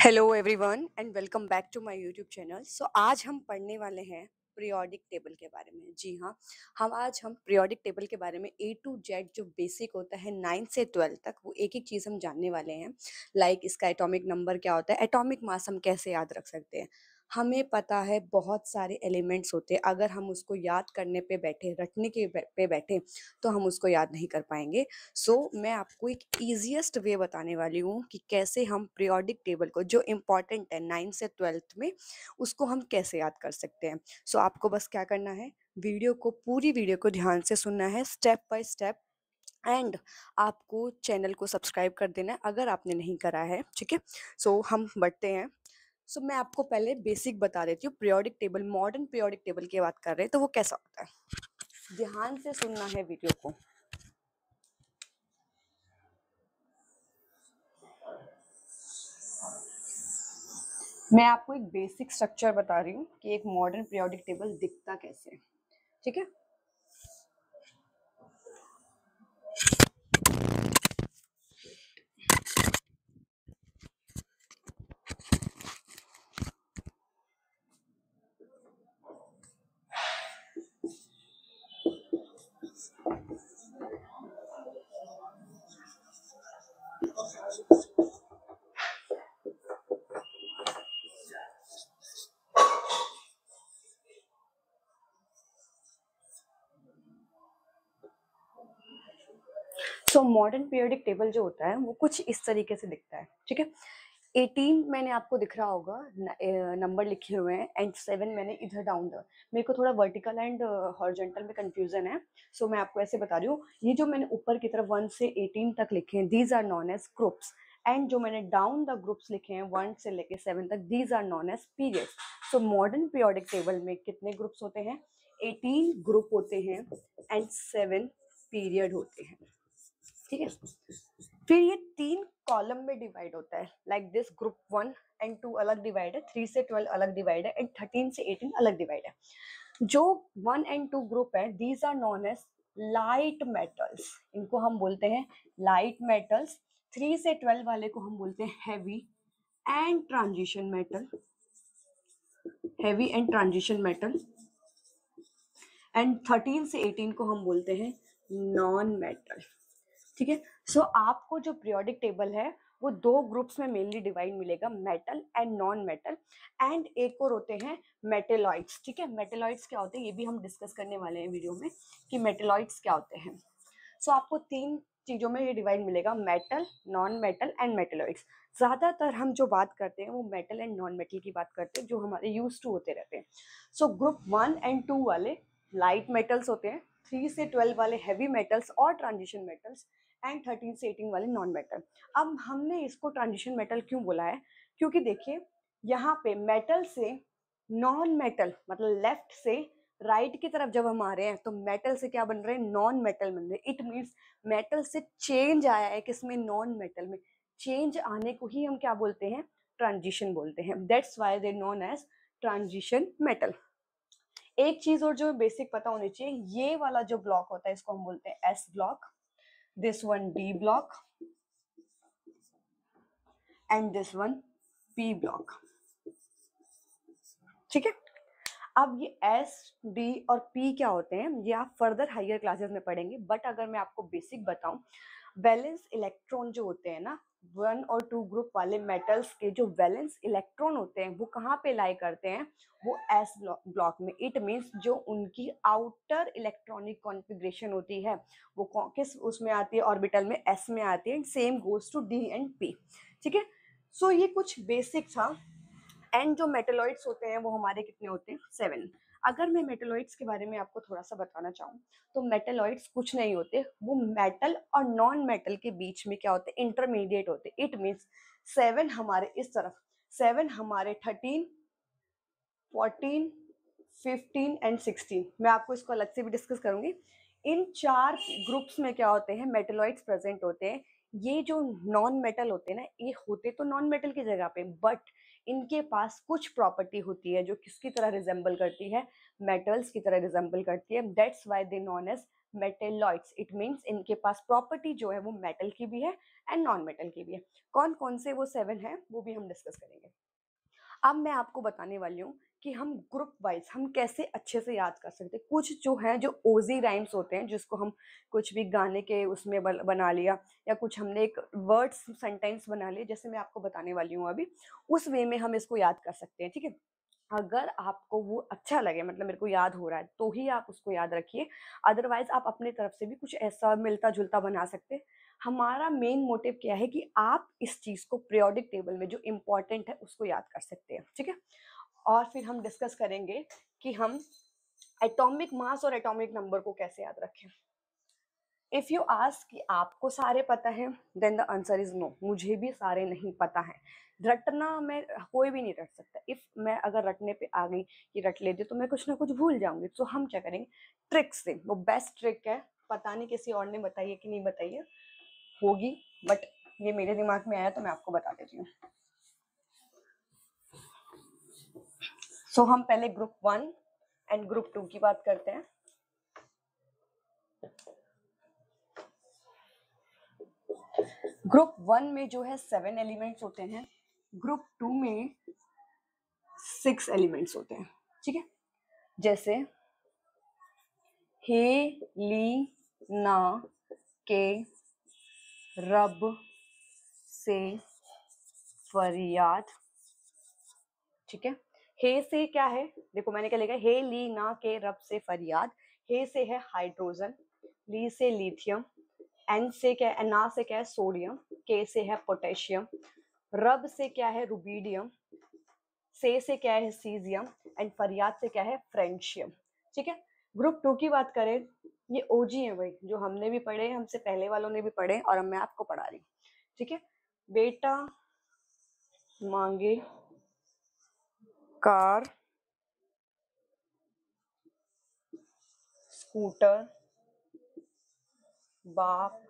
Hello everyone and welcome back to my YouTube channel. So आज हम पढ़ने वाले हैं पीरियोडिक टेबल के बारे में। जी हाँ, हम पीरियोडिक टेबल के बारे में ए टू जेड जो बेसिक होता है 9 से 12 तक वो एक एक चीज़ हम जानने वाले हैं। लाइक इसका एटॉमिक नंबर क्या होता है, एटॉमिक मास हम कैसे याद रख सकते हैं। हमें पता है बहुत सारे एलिमेंट्स होते हैं, अगर हम उसको याद करने पे बैठे, रटने के पे बैठे तो हम उसको याद नहीं कर पाएंगे। मैं आपको एक ईजिएस्ट वे बताने वाली हूँ कि कैसे हम पीरियोडिक टेबल को जो इम्पॉर्टेंट है 9 से 12th में उसको हम कैसे याद कर सकते हैं। आपको बस क्या करना है, पूरी वीडियो को ध्यान से सुनना है स्टेप बाय स्टेप एंड आपको चैनल को सब्सक्राइब कर देना है अगर आपने नहीं करा है। ठीक है, हम बढ़ते हैं। मैं आपको पहले बेसिक बता देती हूँ। Periodic table, modern periodic table की बात कर रहे हैं तो वो कैसा होता है। ध्यान से सुनना है वीडियो को। मैं आपको एक बेसिक स्ट्रक्चर बता रही हूँ कि एक मॉडर्न पीरियोडिक टेबल दिखता कैसे है। ठीक है, मॉडर्न पीरियोडिक टेबल जो होता है वो कुछ इस तरीके से दिखता है। ठीक है, 18 मैंने आपको दिख रहा होगा, नंबर लिखे हुए हैं एंड 7 मैंने इधर डाउन द, मेरे को थोड़ा वर्टिकल एंड हॉरिजॉन्टल में कंफ्यूजन है। मैं आपको ऐसे बता रही हूँ, ये जो मैंने ऊपर की तरफ 1 से 18 तक लिखे हैं these are known as groups, and जो मैंने डाउन द ग्रुप्स लिखे हैं 1 से लेके 7 तक these are known as periods. Modern periodic table में कितने ग्रुप्स होते हैं? 18 ग्रुप होते हैं एंड 7 पीरियड होते हैं। ठीक है, फिर ये 3 कॉलम में डिवाइड होता है। लाइक दिस, ग्रुप 1 एंड 2 अलग डिवाइड है, 3 से 12 अलग डिवाइड है एंड 13 से 18 अलग डिवाइड है। जो 1 एंड 2 ग्रुप है these are known as light metals, इनको हम बोलते हैं लाइट मेटल्स। 3 से 12 वाले को हम बोलते हैं heavy and transition metal, heavy and transition metal. And 13 से 18 को हम बोलते हैं नॉन मेटल। ठीक है, आपको जो पीरियोडिक टेबल है वो 2 ग्रुप्स में मेनली डिवाइड मिलेगा, metal and non metal. And एक और होते हैं मेटेलॉइड्स। ठीक है, मेटेलॉइड्स क्या होते हैं ये भी हम डिस्कस करने वाले हैं वीडियो में कि मेटेलॉइड्स क्या होते हैं। आपको 3 चीजों में ये डिवाइड मिलेगा, metal, non metal and metalloids. ज्यादातर हम जो बात करते हैं वो मेटल एंड नॉन मेटल की बात करते हैं जो हमारे यूज टू होते रहते हैं। ग्रुप 1 एंड 2 वाले लाइट मेटल्स होते हैं, 3 से 12 वाले हैवी मेटल्स और ट्रांजिशन मेटल्स, एंड 13 से 18 वाले नॉन मेटल। अब हमने इसको ट्रांजिशन मेटल क्यों बोला है? क्योंकि देखिए यहाँ पे मेटल से नॉन मेटल, मतलब लेफ्ट से राइट की तरफ जब हम आ रहे हैं तो मेटल से क्या बन रहे हैं? नॉन मेटल बन रहे हैं। इट मीन्स मेटल से चेंज आया है किसमें? नॉन मेटल में। चेंज आने को ही हम क्या बोलते हैं? ट्रांजिशन बोलते हैं। That's why they known as transition metal. एक चीज और जो बेसिक पता होनी चाहिए, ये वाला जो ब्लॉक होता है इसको हम बोलते हैं S block, this one D block and this one P block. ठीक है, अब ये एस, डी और पी क्या होते हैं ये आप फर्दर हायर क्लासेस में पढ़ेंगे, बट अगर मैं आपको बेसिक बताऊं, वैलेंस इलेक्ट्रॉन जो होते हैं ना, 1 और 2 ग्रुप वाले मेटल्स के जो वैलेंस इलेक्ट्रॉन होते हैं वो कहाँ पे लाई करते हैं? वो एस ब्लॉक में। इट मीन्स जो उनकी आउटर इलेक्ट्रॉनिक कॉन्फ़िगरेशन होती है वो किस उसमें आती है? ऑर्बिटल में, एस में आती है। Same goes to d and p. ठीक है, ये कुछ बेसिक था। एंड जो मेटेलॉइड्स होते हैं वो हमारे कितने होते हैं? 7। अगर मैं मेटेलॉइड्स के बारे में आपको थोड़ा सा बताना चाहूँ तो मेटेलॉइड्स कुछ नहीं होते, वो मेटल और नॉन मेटल के बीच में क्या होते हैं? इंटरमीडिएट होते हैं। इट मीन्स 7 हमारे इस तरफ, 7 हमारे 13, 14, 15 एंड 16। मैं आपको इसको अलग से भी डिस्कस करूंगी। इन 4 ग्रुप्स में क्या होते हैं? मेटेलॉइड्स प्रेजेंट होते हैं। ये जो नॉन मेटल होते हैं ना, ये होते तो नॉन मेटल की जगह पे, बट इनके पास कुछ प्रॉपर्टी होती है जो किसकी तरह रिजेंबल करती है? मेटल्स की तरह रिजेंबल करती है। That's why they known as metalloids, it means इनके पास प्रॉपर्टी जो है वो मेटल की भी है एंड नॉन मेटल की भी है। कौन कौन से वो 7 हैं वो भी हम डिस्कस करेंगे। अब मैं आपको बताने वाली हूँ कि हम ग्रुप वाइज हम कैसे अच्छे से याद कर सकते हैं। कुछ जो हैं जो ओजी राइम्स होते हैं जिसको हम कुछ भी गाने के उसमें बना लिया, या कुछ हमने एक वर्ड्स सेंटेंस बना लिया, जैसे मैं आपको बताने वाली हूँ अभी, उस वे में हम इसको याद कर सकते हैं। ठीक है, अगर आपको वो अच्छा लगे, मतलब मेरे को याद हो रहा है, तो ही आप उसको याद रखिए, अदरवाइज आप अपने तरफ से भी कुछ ऐसा मिलता जुलता बना सकते हैं। हमारा मेन मोटिव क्या है कि आप इस चीज को पीरियोडिक टेबल में जो इम्पोर्टेंट है उसको याद कर सकते हैं। ठीक है, और फिर हम डिस्कस करेंगे कि हम एटॉमिक मास और एटॉमिक नंबर को कैसे याद रखें। इफ यू आस्क कि आपको सारे पता है, then the answer is no, मुझे भी सारे नहीं पता है। रटना मैं कोई भी नहीं रट सकता। इफ मैं अगर रटने पे आ गई कि रट लेती तो मैं कुछ ना कुछ भूल जाऊंगी। तो हम क्या करेंगे, ट्रिक से, वो बेस्ट ट्रिक है, पता नहीं किसी और ने बताई है कि नहीं बताई है, होगी, बट ये मेरे दिमाग में आया तो मैं आपको बता देती हूँ। सो हम पहले ग्रुप 1 एंड ग्रुप 2 की बात करते हैं। ग्रुप 1 में जो है 7 एलिमेंट्स होते हैं, ग्रुप 2 में 6 एलिमेंट्स होते हैं। ठीक है, जैसे हे, ली, ना, के, रब से, फरियाद। ठीक है, हे से क्या है, देखो मैंने क्या लिखा है, हे, ली, ना, के, रब से, फरियाद। हे से है हाइड्रोजन, ली से लिथियम, एन से क्या है, ना से क्या है, सोडियम, के से है पोटेशियम, रब से क्या है, रुबीडियम, से क्या है, सीजियम, एंड फरियाद से क्या है, फ्रेंशियम। ठीक है, ग्रुप 2 की बात करें, ये ओजी है भाई, जो हमने भी पढ़े, हमसे पहले वालों ने भी पढ़े, और अब मैं आपको पढ़ा रही हूँ। ठीक है, बेटा मांगे कार, स्कूटर, बाप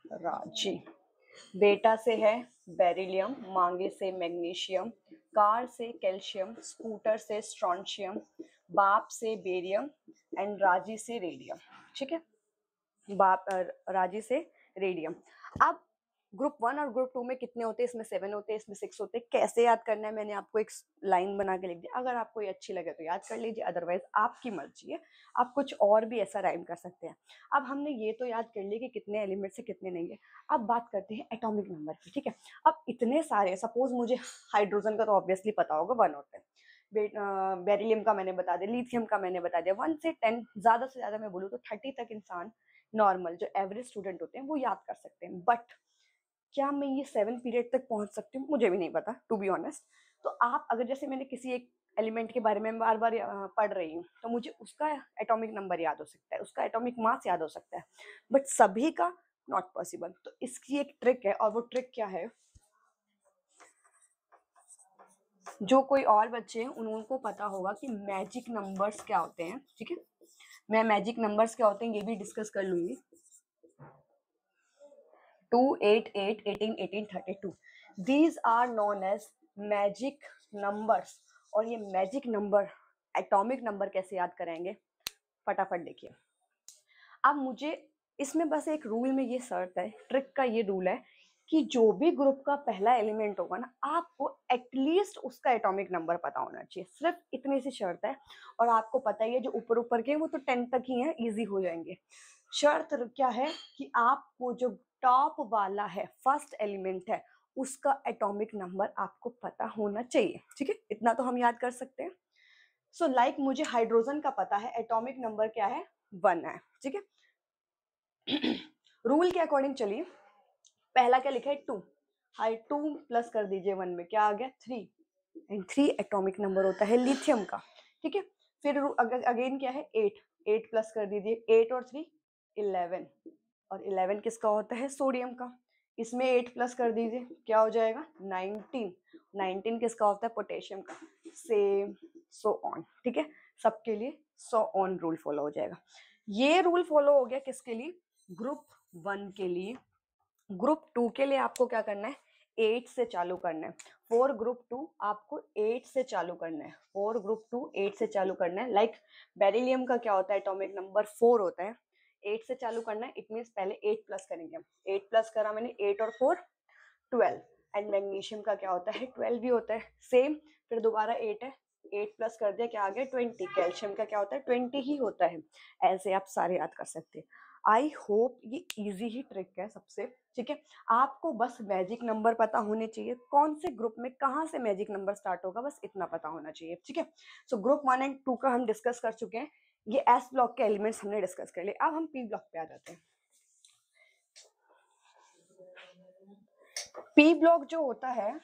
राजी। बेटा से है बेरिलियम, मांगे से मैग्नीशियम, कार से कैल्शियम, स्कूटर से स्ट्रॉन्शियम, बाप से बेरियम, एंड राजी से रेडियम। ठीक है, बाप राजी से रेडियम। अब ग्रुप 1 और ग्रुप 2 में कितने होते हैं, इसमें 7 होते हैं, इसमें 6 होते हैं। कैसे याद करना है मैंने आपको एक लाइन बना के लिख दिया, अगर आपको ये अच्छी लगे तो याद कर लीजिए, अदरवाइज आपकी मर्जी है, आप कुछ और भी ऐसा राइम कर सकते हैं। अब हमने ये तो याद कर लिया कि कितने एलिमेंट्स है कितने नहीं है। अब बात करते हैं एटॉमिक नंबर की। ठीक है, अब इतने सारे, सपोज मुझे हाइड्रोजन का तो ऑब्वियसली पता होगा 1 होते हैं, बेरिलियम का मैंने बता दिया, लिथियम का मैंने बता दिया। 1 से 10, ज्यादा से ज्यादा मैं बोलूँ तो 30 तक इंसान नॉर्मल जो एवरेज स्टूडेंट होते हैं वो याद कर सकते हैं। बट क्या मैं ये 7 पीरियड तक पहुंच सकती हूँ, मुझे भी नहीं पता टू बी ऑनेस्ट। तो आप अगर, जैसे मैंने किसी एक एलिमेंट के बारे में बार बार पढ़ रही हूँ, तो मुझे उसका एटॉमिक नंबर याद हो सकता है, उसका एटॉमिक मास याद हो सकता है, बट सभी का नॉट पॉसिबल। तो इसकी एक ट्रिक है, और वो ट्रिक क्या है, जो कोई और बच्चे हैं उनको पता होगा कि मैजिक नंबर्स क्या होते हैं। ठीक है, मैं मैजिक नंबर्स क्या होते हैं ये भी डिस्कस कर लूंगी। 2, 8, 8, 18, 18, 32, these are known as magic numbers. और ये मैजिक नंबर, एटॉमिक नंबर कैसे याद करेंगे, फटाफट देखिए। अब मुझे इसमें बस एक रूल में ये शर्त है, ट्रिक का ये रूल है कि जो भी ग्रुप का पहला एलिमेंट होगा ना, आपको एटलीस्ट उसका एटॉमिक नंबर पता होना चाहिए, सिर्फ इतनी सी शर्त है। और आपको पता ही है जो ऊपर ऊपर के वो तो 10 तक ही है, इजी हो जाएंगे। शर्त क्या है कि आपको जो टॉप वाला है, फर्स्ट एलिमेंट है, उसका एटॉमिक नंबर आपको पता होना चाहिए। ठीक है, इतना तो हम याद कर सकते हैं। सो लाइक मुझे हाइड्रोजन का पता है, एटॉमिक नंबर क्या है, 1 है। ठीक है, रूल के अकॉर्डिंग चलिए, पहला क्या लिखा है, 2, हाई 2 प्लस कर दीजिए 1 में, क्या आ गया, 3, एंड 3 एटॉमिक नंबर होता है लिथियम का। ठीक है, फिर अगेन क्या है, 8, 8 प्लस कर दीजिए, 8 और 3 11, और 11 किसका होता है, सोडियम का। इसमें 8 प्लस कर दीजिए, क्या हो जाएगा, 19, 19 किसका होता है, पोटेशियम का। Same, so on. ठीक है, सबके लिए सो ऑन रूल फॉलो हो जाएगा। ये रूल फॉलो हो गया किसके लिए, ग्रुप 1 के लिए। ग्रुप 2 के लिए आपको क्या करना है, 8 से चालू करना है। फॉर ग्रुप 2 आपको 8 से चालू करना है। फॉर ग्रुप 2 8 से चालू करना है। लाइक बेरिलियम का क्या होता है, एटॉमिक नंबर 4 होता है, 8 से चालू करना है। इट मीन्स पहले 8 प्लस करेंगे हम। 8 प्लस करा मैंने, 8 और 4 12। एंड मैग्नीशियम का क्या होता है, 12 भी होता है सेम। फिर दोबारा 8 है, 8 प्लस कर दिया, क्या आ गया 20। कैल्शियम का क्या होता है, 20 ही होता है। ऐसे आप सारे याद कर सकते हैं। आई होप ये इजी ही ट्रिक है सबसे, ठीक है। आपको बस मैजिक नंबर पता होने चाहिए, कौन से ग्रुप में कहाँ से मैजिक नंबर स्टार्ट होगा, बस इतना पता होना चाहिए, ठीक है। सो ग्रुप 1 एंड 2 का हम डिस्कस कर चुके हैं। ये एस ब्लॉक के एलिमेंट्स हमने डिस्कस कर लिए। अब हम पी ब्लॉक पे आ जाते हैं। पी ब्लॉक जो होता है,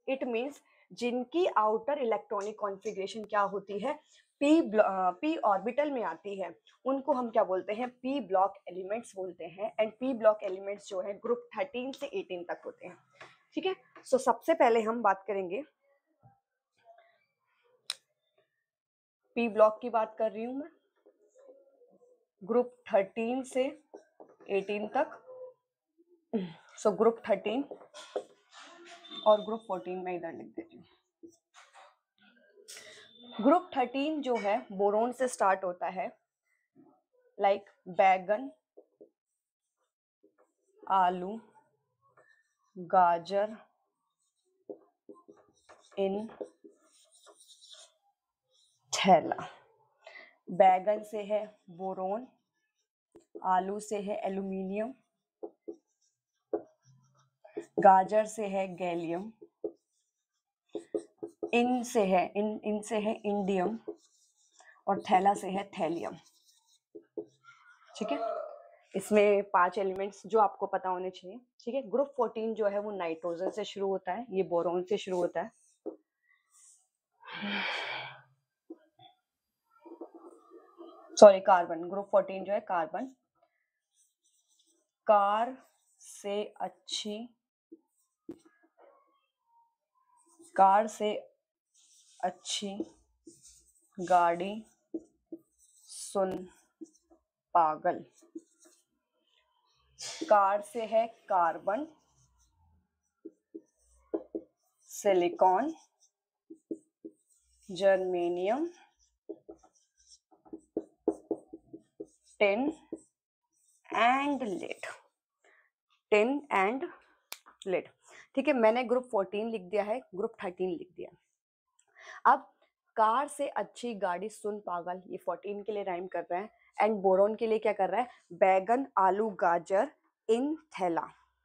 इट मीन्स जिनकी आउटर इलेक्ट्रॉनिक कॉन्फ़िगरेशन क्या होती है, पी ऑर्बिटल में आती है, उनको हम क्या बोलते हैं, पी ब्लॉक एलिमेंट्स बोलते हैं। एंड पी ब्लॉक एलिमेंट्स जो है ग्रुप 13 से 18 तक होते हैं, ठीक है। सो सबसे पहले हम बात करेंगे, पी ब्लॉक की बात कर रही हूं मैं, ग्रुप 13 से 18 तक। सो ग्रुप 13 और ग्रुप 14 मैं इधर लिख देती हूँ। ग्रुप 13 जो है बोरोन से स्टार्ट होता है, लाइक बैगन, आलू, गाजर, इन थैला। बैगन से है बोरोन, आलू से है एल्यूमिनियम, गाजर से है गैलियम, इन से है इंडियम, और थैला से है थैलियम, ठीक है। इसमें 5 एलिमेंट्स जो आपको पता होने चाहिए, ठीक है। ग्रुप 14 जो है वो नाइट्रोजन से शुरू होता है, ये बोरोन से शुरू होता है। Sorry, carbon. ग्रुप 14 जो है कार्बन, कार से अच्छी गाड़ी, सुन पागल। कार से है carbon, silicon, germanium, tin and lead. Tin and lead, ठीक है। मैंने ग्रुप 14 लिख दिया है, ग्रुप 13 लिख दिया। अब कार से अच्छी गाड़ी, सुन पागल, ये 14 के लिए राइम कर रहा है। एंड बोरोन के लिए क्या कर रहा है, बैगन, आलू, गाजर, इन थैला।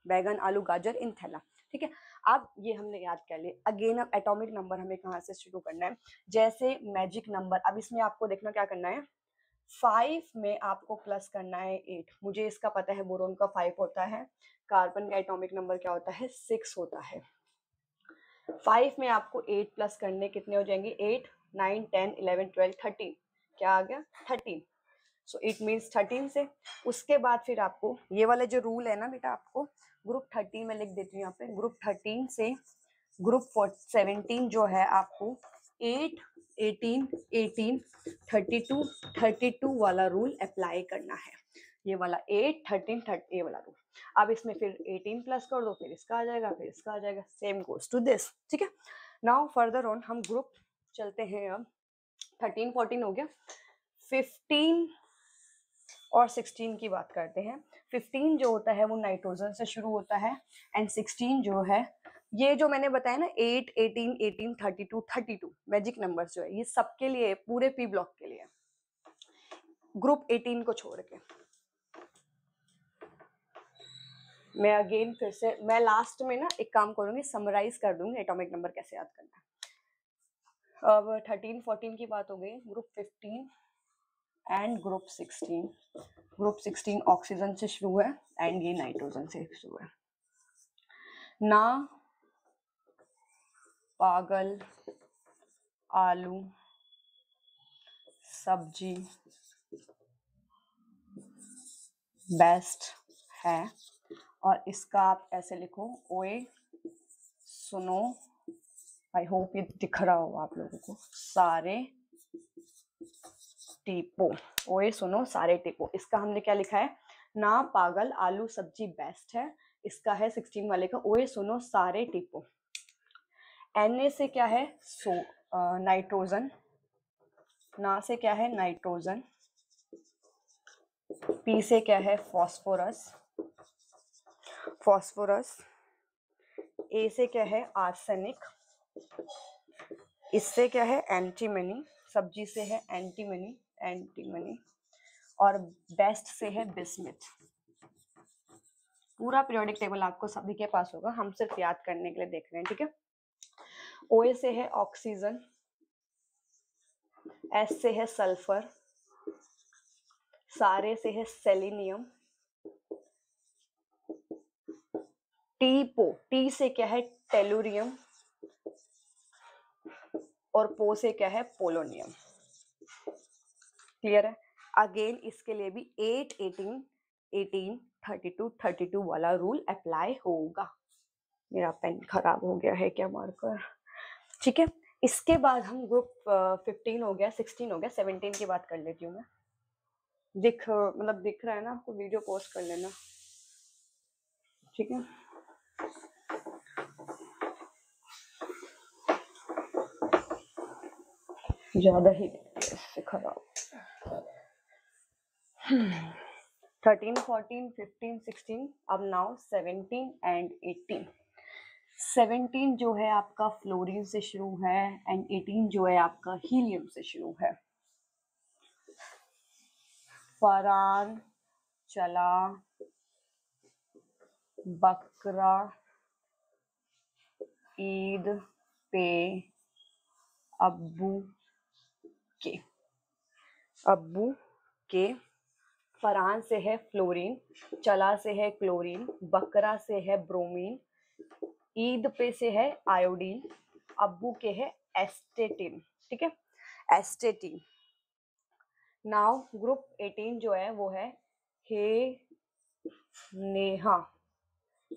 बैगन, आलू, गाजर, इन थैला, ठीक है। अब ये हमने याद कर लिया। अगेन अब एटॉमिक नंबर हमें कहाँ से शुरू करना है, जैसे मैजिक नंबर। अब इसमें आपको देखना क्या करना है, 5 में आपको प्लस करना है 8। मुझे इसका पता है, बोरोन का 5 होता है, कार्बन का एटॉमिक नंबर क्या होता है, 6 होता है। 5 में आपको 8 प्लस करने कितने हो जाएंगे, 8 9 10 11 12 13। क्या आ गया, 13। सो इट मीन्स 13 से। उसके बाद फिर आपको ये वाला जो रूल है ना बेटा, आपको ग्रुप 13 में लिख देती हूँ यहाँ पे। ग्रुप 13 से ग्रुप 17 जो है, आपको 8 18 18 32 32 वाला रूल अप्लाई करना है। ये वाला 8 13 30 ये वाला रूल। अब इसमें फिर 18 प्लस कर दो, फिर इसका आ जाएगा, फिर इसका आ जाएगा, सेम गोज टू दिस, ठीक है। नाउ फर्दर ऑन हम ग्रुप चलते हैं। अब 13 14 हो गया, 15 और 16 की बात करते हैं। 15 जो होता है वो नाइट्रोजन से शुरू होता है। एंड 16 जो है, ये जो मैंने बताया ना, 8 18 18 32 32 मैजिक नंबर्स जो है, ये सबके लिए, पूरे पी ब्लॉक के लिए, ग्रुप 18 को छोड़ के। मैं अगेन फिर से, मैं लास्ट में ना एक काम करूंगी, समराइज कर दूंगी एटॉमिक नंबर कैसे याद करना है। अब 13 14 की बात हो गई। Group 15 and group 16। Group 16 oxygen से शुरू है एंड ये नाइट्रोजन से शुरू है। ना पागल, आलू, सब्जी बेस्ट है। और इसका आप ऐसे लिखो, ओए सुनो, आई होप ये दिख रहा हो आप लोगों को, सारे टीपो। ओए सुनो सारे टीपो। इसका हमने क्या लिखा है, ना पागल, आलू, सब्जी बेस्ट है। इसका है 16 वाले का OA सुनो सारे टिपो। Na से क्या है नाइट्रोजन, ना से क्या है नाइट्रोजन, P से क्या है फॉस्फोरस, फॉस्फोरस, A से क्या है आर्सेनिक, इससे क्या है एंटीमनी, सब्जी से है एंटीमनी, एंटीमनी, और बेस्ट से है बिस्मिथ। पूरा पीरियोडिक टेबल आपको सभी के पास होगा, हम सिर्फ याद करने के लिए देख रहे हैं, ठीक है। OA से है ऑक्सीजन, S से है सल्फर, सारे से है सेलेनियम, T से क्या है टेलुरियम, और पो से क्या है पोलोनियम। क्लियर है। अगेन इसके लिए भी 8, 18, 18, 32, 32 वाला रूल अप्लाई होगा। मेरा पेन खराब हो गया है क्या मार्कर, ठीक है। इसके बाद हम ग्रुप 15 हो गया, 16 हो गया, 17 की बात कर लेती हूँ मैं। दिख रहा है ना आपको, वीडियो पोस्ट कर लेना, ठीक है। ज्यादा ही इससे खराब। 13, 14, 15, 16, अब नाउ 17 एंड 18। 17 जो है आपका फ्लोरीन से शुरू है एंड 18 जो है आपका हीलियम से शुरू है। फरान, चला, बकरा, ईद, पे, अब्बू के, अब्बू के। फरान से है फ्लोरीन, चला से है क्लोरीन, बकरा से है ब्रोमीन, ईद पे से है आयोडीन, अब्बू के है एस्टेटिन, ठीक है, एस्टेटिन। नाउ ग्रुप 18 जो है वो है हे, नेहा,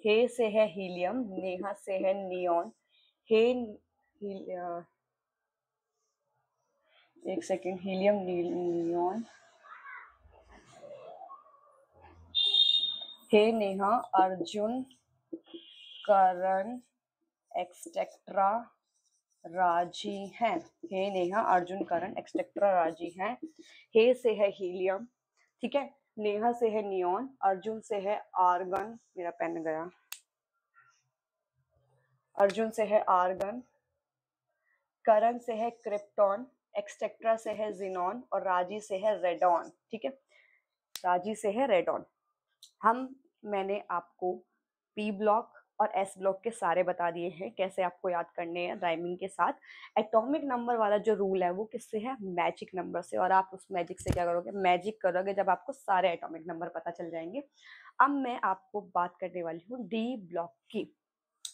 हे से है हीलियम, नेहा से है नियॉन, हे एक सेकेंड, हीलियम, नियॉन, हे नेहा, अर्जुन, करण, एक्सटेक्ट्रा, राजी हैं। हे नेहा, अर्जुन, करण, एक्सटेक्ट्रा, राजी हैं। हे से है हीलियम, ठीक है, नेहा से है नियॉन, अर्जुन से है आर्गन, मेरा पेन गया, अर्जुन से है आर्गन, करण से है क्रिप्टॉन, एक्सटेक्ट्रा से है जिनॉन, और राजी से है रेडॉन, ठीक है, राजी से है रेडॉन। मैंने आपको पी ब्लॉक और एस ब्लॉक के सारे बता दिए हैं, कैसे आपको याद करने हैं राइमिंग के साथ। एटॉमिक नंबर वाला जो रूल है वो किससे है, मैजिक नंबर से, और आप उस मैजिक से क्या करोगे, मैजिक करोगे जब आपको सारे एटॉमिक नंबर पता चल जाएंगे। अब मैं आपको बात करने वाली हूँ डी ब्लॉक की,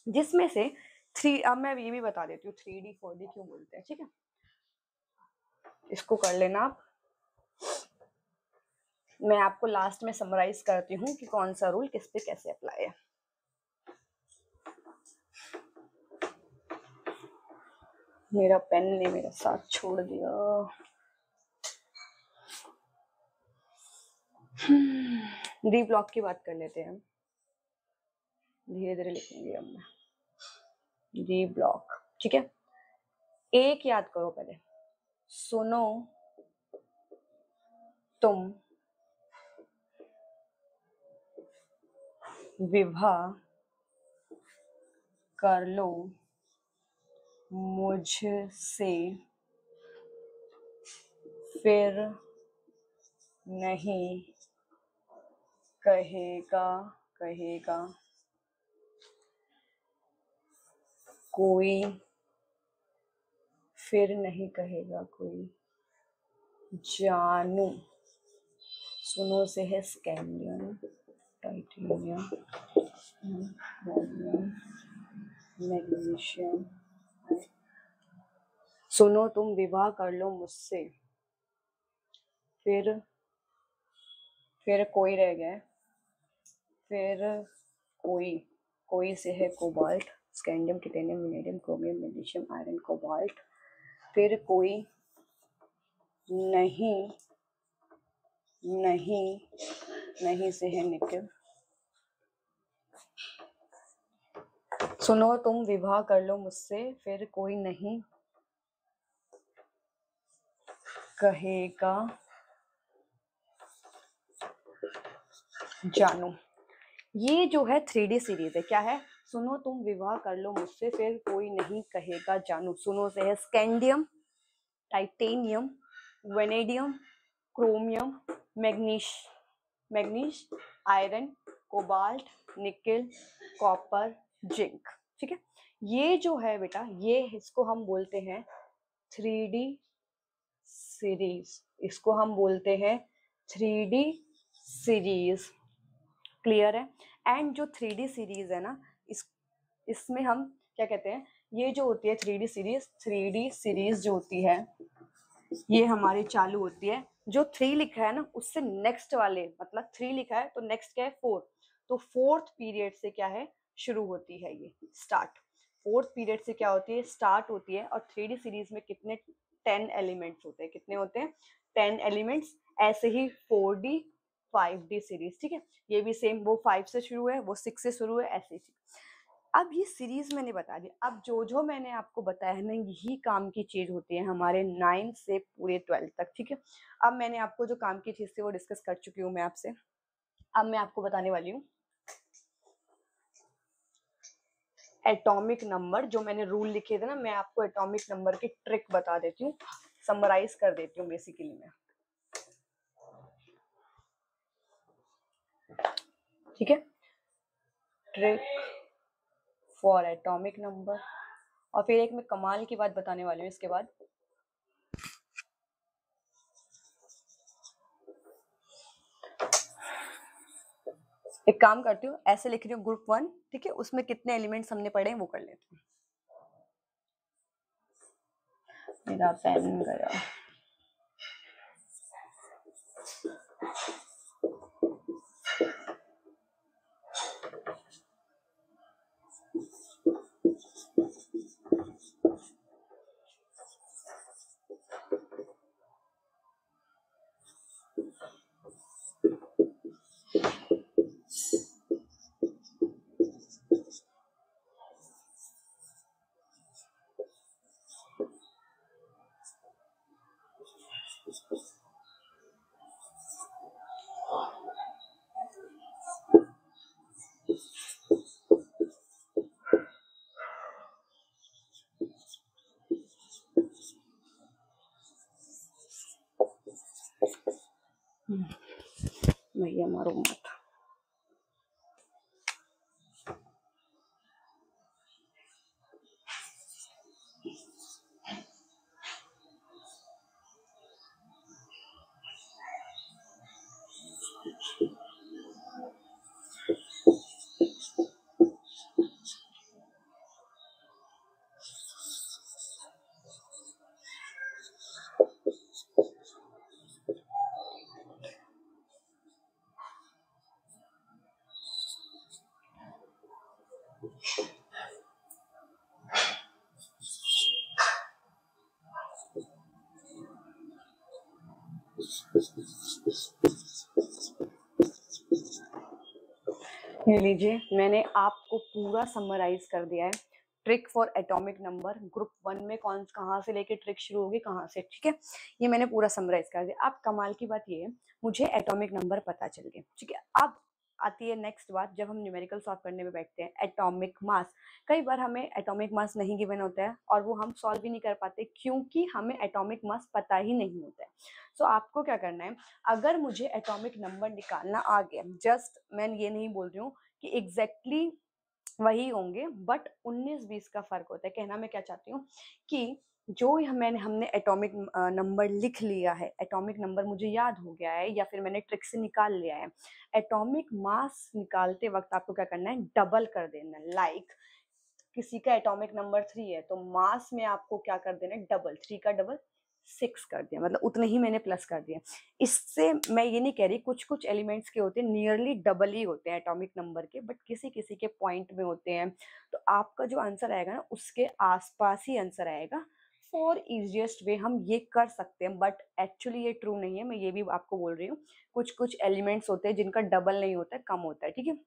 जिसमें से 3, अब मैं ये भी बता देती हूँ 3D 4D क्यों बोलते हैं, ठीक है, इसको कर लेना आप। मैं आपको लास्ट में समराइज करती हूँ कि कौन सा रूल किस पे कैसे अप्लाई है। मेरा पेन ने मेरा साथ छोड़ दिया। डी ब्लॉक की बात कर लेते हैं, धीरे धीरे लिखेंगे अब मैं। डी ब्लॉक, ठीक है। एक याद करो पहले, सुनो तुम विवाह कर लो मुझसे, फिर नहीं कहेगा कोई, फिर नहीं कहेगा कोई, जानू, सुनो से है स्कैंडियम, टाइटेनियम, मैग्नीशियम। सुनो तुम विवाह कर लो मुझसे, फिर कोई रह गया, फिर कोई से है cobalt, scandium, titanium, vanadium, chromium, magnesium, iron, cobalt. फिर कोई नहीं से है निकेल, सुनो तुम विवाह कर लो मुझसे, फिर कोई नहीं कहेगा जानू। ये जो है 3D सीरीज है, क्या है? सुनो तुम विवाह कर लो मुझसे, फिर कोई नहीं कहेगा जानू। सुनो से है scandium, titanium, vanadium, chromium, manganese manganese, iron, cobalt, nickel, copper, zinc. ठीक है, ये जो है बेटा, ये इसको हम बोलते हैं 3D सीरीज। इसको हम बोलते हैं 3D सीरीज। क्लियर है? एंड जो 3D सीरीज है ना, इसमें हम क्या कहते हैं, ये जो होती है 3D सीरीज जो होती है, ये हमारी चालू होती है, जो 3 लिखा है ना उससे नेक्स्ट वाले, मतलब 3 लिखा है तो नेक्स्ट क्या है 4, तो फोर्थ पीरियड से क्या है शुरू होती है ये स्टार्ट। फोर्थ पीरियड से क्या होती है स्टार्ट होती है। और 3D सीरीज में कितने 10 एलिमेंट्स होते हैं, कितने होते हैं 10 एलिमेंट्स। ऐसे ही 4D 5D सीरीज, ठीक है, ये भी सेम, वो 5 से शुरू है, वो 6 से शुरू है, ऐसे ही। अब ये सीरीज मैंने बता दी। अब जो मैंने आपको बताया है ना, यही काम की चीज होती है हमारे 9 से पूरे 12 तक, ठीक है। अब मैंने आपको जो काम की चीज थी वो डिस्कस कर चुकी हूँ मैं आपसे। अब मैं आपको बताने वाली हूँ एटॉमिक नंबर। जो मैंने रूल लिखे थे ना, मैं आपको एटॉमिक नंबर की ट्रिक बता देती हूँ, समराइज कर देती हूँ बेसिकली मैं। ठीक है, ट्रिक फॉर एटॉमिक नंबर। और फिर एक मैं कमाल की बात बताने वाली हूँ इसके बाद। एक काम करती हूँ, ऐसे लिख रही हूँ ग्रुप 1, ठीक है, उसमें कितने एलिमेंट्स हमने पढ़े हैं वो कर लेते हैं। मेरा पेन गया। भैया मारो मत। ये लीजिए, मैंने आपको पूरा समराइज कर दिया है। Trick for atomic number group 1 में कौन कहाँ से लेके ट्रिक शुरू होगी कहाँ से, ठीक है, ये मैंने पूरा समराइज कर दिया। अब कमाल की बात ये है, मुझे एटॉमिक नंबर पता चल गए, ठीक है। अब आती है नेक्स्ट बात, जब हम न्यूमेरिकल सॉल्व करने में बैठते हैं, एटॉमिक मास। कई बार हमें एटॉमिक मास नहीं गिवन होता है और वो हम सॉल्व भी नहीं कर पाते क्योंकि हमें एटॉमिक मास पता ही नहीं होता है। सो आपको क्या करना है, अगर मुझे एटॉमिक नंबर निकालना आ गया, जस्ट मैं ये नहीं बोल रही हूँ कि एग्जैक्टली वही होंगे, बट 19-20 का फर्क होता है। कहना मैं क्या चाहती हूँ कि जो हमने एटॉमिक नंबर लिख लिया है, एटॉमिक नंबर मुझे याद हो गया है या फिर मैंने ट्रिक से निकाल लिया है, एटॉमिक मास निकालते वक्त आपको क्या करना है, डबल कर देना है। लाइक किसी का एटॉमिक नंबर 3 है तो मास में आपको क्या कर देना है, डबल, 3 का डबल 6 कर दिया, मतलब उतने ही मैंने प्लस कर दिया। इससे मैं ये नहीं कह रही, कुछ कुछ एलिमेंट्स के होते हैं नियरली डबल ही होते हैं एटॉमिक नंबर के, बट किसी किसी के पॉइंट में होते हैं। तो आपका जो आंसर आएगा ना उसके आसपास ही आंसर आएगा। फॉर इजिएस्ट वे हम ये कर सकते हैं, बट एक्चुअली ये ट्रू नहीं है, मैं ये भी आपको बोल रही हूँ। कुछ कुछ एलिमेंट्स होते हैं जिनका डबल नहीं होता है, कम होता है, ठीक है।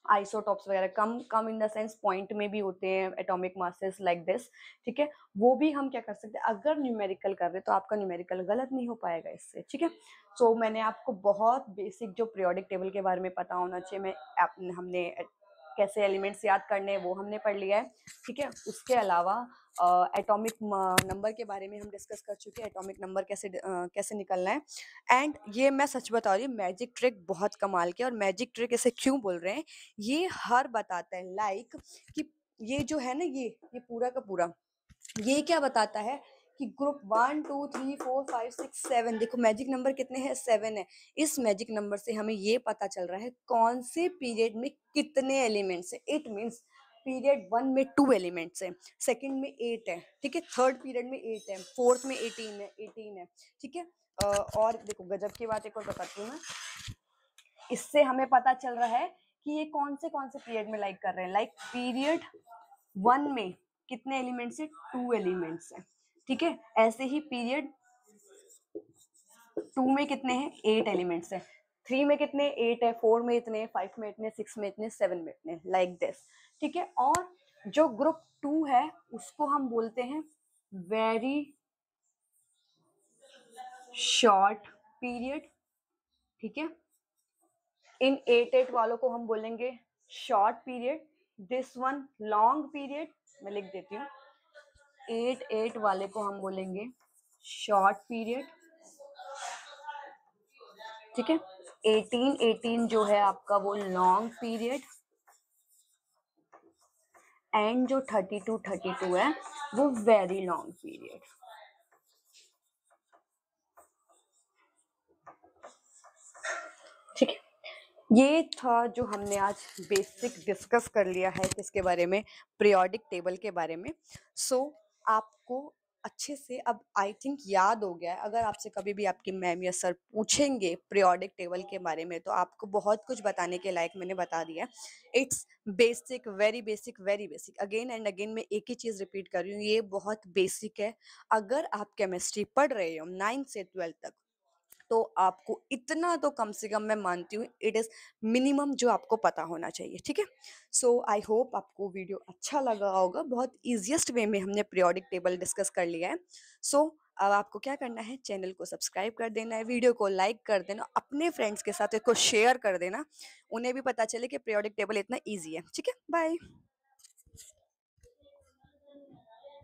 आइसोटॉप्स वगैरह कम कम इन द सेंस पॉइंट में भी होते हैं एटॉमिक मासेस लाइक दिस, ठीक है। वो भी हम क्या कर सकते हैं, अगर न्यूमेरिकल कर रहे हैं तो आपका न्यूमेरिकल गलत नहीं हो पाएगा इससे, ठीक है। सो मैंने आपको बहुत बेसिक जो पीरियोडिक टेबल के बारे में पता होना चाहिए, हमने कैसे एलिमेंट्स याद करने हैं वो हमने पढ़ लिया है, ठीक है। उसके अलावा एटॉमिक नंबर के बारे में हम डिस्कस कर चुके हैं, एटॉमिक नंबर कैसे निकलना है। एंड ये मैं सच बता रही हूँ, मैजिक ट्रिक बहुत कमाल के, और मैजिक ट्रिक ऐसे क्यों बोल रहे हैं, ये हर बताता है लाइक कि ये जो है ना, ये पूरा का पूरा ये क्या बताता है कि ग्रुप 1 2 3 4 5 6 7, देखो मैजिक नंबर कितने हैं, 7 है। इस मैजिक नंबर से हमें ये पता चल रहा है कौन से पीरियड में कितने एलिमेंट्स है। इट मीन्स पीरियड 1 में 2 एलिमेंट्स है, सेकंड में 8 है, ठीक है, थर्ड पीरियड में 8 है, फोर्थ में 18 है, ठीक है। और देखो गजब की बात एक और बताती हूँ मैं, इससे हमें पता चल रहा है कि ये कौन से पीरियड में लाइक कर रहे हैं। लाइक पीरियड 1 में कितने एलिमेंट्स है, 2 एलिमेंट्स है, ठीक है। ऐसे ही पीरियड 2 में कितने हैं, 8 एलिमेंट्स है, 3 में कितने, 8 है, 4 में इतने, 5 में इतने, 6 में इतने, 7 में इतने, लाइक दिस, ठीक है। और जो ग्रुप 2 है उसको हम बोलते हैं वेरी शॉर्ट पीरियड, ठीक है। इन 8 वालों को हम बोलेंगे short period, this one long period, मैं लिख देती हूँ, 8 वाले को हम बोलेंगे शॉर्ट पीरियड, ठीक है। 18 जो है आपका वो लॉन्ग पीरियड, एंड जो 32 है वो वेरी लॉन्ग पीरियड, ठीक है। ये था जो हमने आज बेसिक डिस्कस कर लिया है किसके बारे में, पीरियोडिक टेबल के बारे में। सो आपको अच्छे से अब आई थिंक याद हो गया है। अगर आपसे कभी भी आपकी मैम या सर पूछेंगे पीरियोडिक टेबल के बारे में तो आपको बहुत कुछ बताने के लायक मैंने बता दिया है। It's basic, very basic, again and again मैं एक ही चीज़ रिपीट कर रही हूँ, ये बहुत बेसिक है। अगर आप केमिस्ट्री पढ़ रहे हो 9 से 12 तक तो आपको इतना तो कम से कम मैं मानती हूँ इट इज़ मिनिमम जो आपको पता होना चाहिए, ठीक है। सो आई होप आपको वीडियो अच्छा लगा होगा, बहुत ईजिएस्ट वे में हमने पीरियोडिक टेबल डिस्कस कर लिया है। सो अब आपको क्या करना है, चैनल को सब्सक्राइब कर देना है, वीडियो को लाइक कर देना, अपने फ्रेंड्स के साथ इसको शेयर कर देना, उन्हें भी पता चले कि पीरियोडिक टेबल इतना ईजी है, ठीक है। बाय।